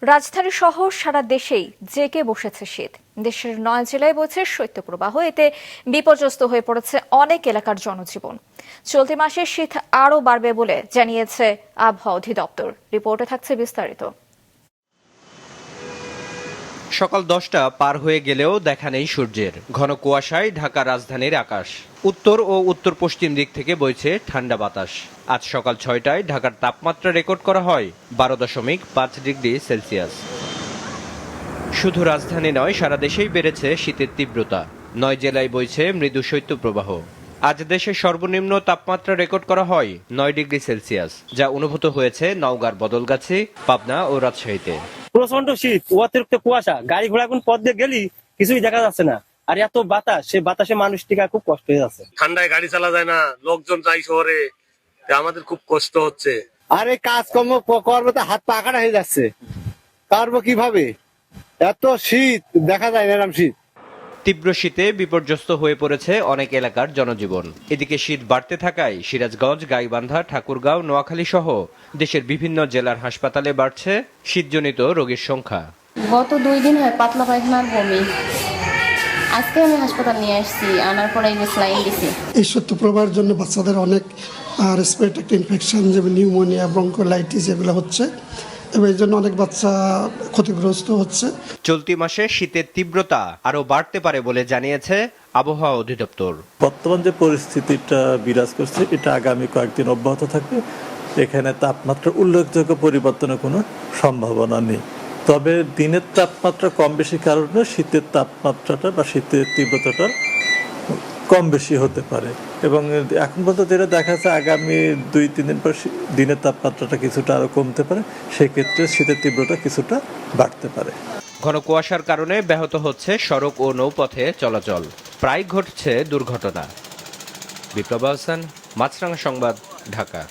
রাজধানী সহ সারা দেশেই জেগে বসেছে শীত। দেশের ৯ জেলায় বইছে শৈত্যপ্রবাহ। এতে বিপর্যস্ত হয়ে পড়েছে অনেক এলাকার জনজীবন। চলতি মাসে শীত আরও বাড়বে বলে জানিয়েছে আবহাওয়া অধিদপ্তর। রিপোর্টে থাকছে বিস্তারিত। সকাল 10টা পার হয়ে গেলেও দেখা নেই সূর্যের। ঘন কুয়াশায় ঢাকা রাজধানীর আকাশ। উত্তর ও উত্তর পশ্চিম দিক থেকে বইছে ঠান্ডা বাতাস। আজ সকাল 6টায় ঢাকার তাপমাত্রা রেকর্ড করা হয় 12.5 ডিগ্রি সেলসিয়াস। শুধু রাজধানী নয়, সারা দেশেই বেড়েছে শীতের তীব্রতা। ৯ জেলায় বইছে মৃদু শৈত্যপ্রবাহ। আজ দেশের সর্বনিম্ন তাপমাত্রা রেকর্ড করা হয় 9 ডিগ্রি সেলসিয়াস, যা অনুভূত হয়েছে নওগাঁর বদলগাছি, পাবনা ও রাজশাহীতে। প্রচন্ড শীত, অতিরিক্ত কুয়াশা, গাড়ি ঘোড়া কোন পথ দিয়ে গেলি কিছুই দেখা যাচ্ছে না। আর এত বাতাস, সে বাতাসে মানুষ টিকা খুব কষ্ট হয়ে যাচ্ছে। ঠান্ডায় গাড়ি চালা যায় না, লোকজন যাই শহরে, আমাদের খুব কষ্ট হচ্ছে। আর এই কাজকর্ম করবো তো হাত পা কাটা হয়ে যাচ্ছে, পারবো কিভাবে? এত শীত, দেখা যায় না এরকম শীত। তীব্র শীতে বিপর্যস্ত হয়ে পড়েছে অনেক এলাকার জনজীবন। এদিকে শীত বাড়তে থাকায় সিরাজগঞ্জ, গাইবান্ধা, ঠাকুরগাঁও, নোয়াখালী সহ দেশের বিভিন্ন জেলার হাসপাতালে বাড়ছে শীতজনিত রোগীর সংখ্যা। গত 2 দিন হয় পাতলা পায়খানার বমি। আজকে আমি হাসপাতাল নিয়ে আসছি, আনার পরে স্যালাইন দিছি। এই শৈত্যপ্রবাহের জন্য বাচ্চাদের অনেক রেসপিরেটরি ইনফেকশন, যেমন নিউমোনিয়া, ব্রঙ্কোলাইটিস এগুলো হচ্ছে, এবং এই জন্য অনেক বাচ্চা ক্ষতিগ্রস্ত হচ্ছে। চলতি মাসে শীতের তীব্রতা আরও বাড়তে পারে বলে জানিয়েছে আবহাওয়া অধিদপ্তর। বর্তমান যে পরিস্থিতিটা বিরাজ করছে, এটা আগামী কয়েকদিন অব্যাহত থাকবে। এখানে তাপমাত্রা উল্লেখযোগ্য পরিবর্তনের কোনো সম্ভাবনা নেই। তবে দিনের তাপমাত্রা কম বেশি কারণে শীতের তাপমাত্রাটা বা শীতের তীব্রতাটা কম বেশি হতে পারে। এবং এখন পর্যন্ত যেটা দেখা যাচ্ছে, আগামী 2-3 দিন পর দিনের তাপমাত্রাটা কিছুটা আরও কমতে পারে। সেক্ষেত্রে শীতের তীব্রতা কিছুটা বাড়তে পারে। ঘন কুয়াশার কারণে ব্যাহত হচ্ছে সড়ক ও নৌপথে চলাচল। প্রায় ঘটছে দুর্ঘটনা। বিপ্লব আহসান, মাছরাঙা সংবাদ, ঢাকা।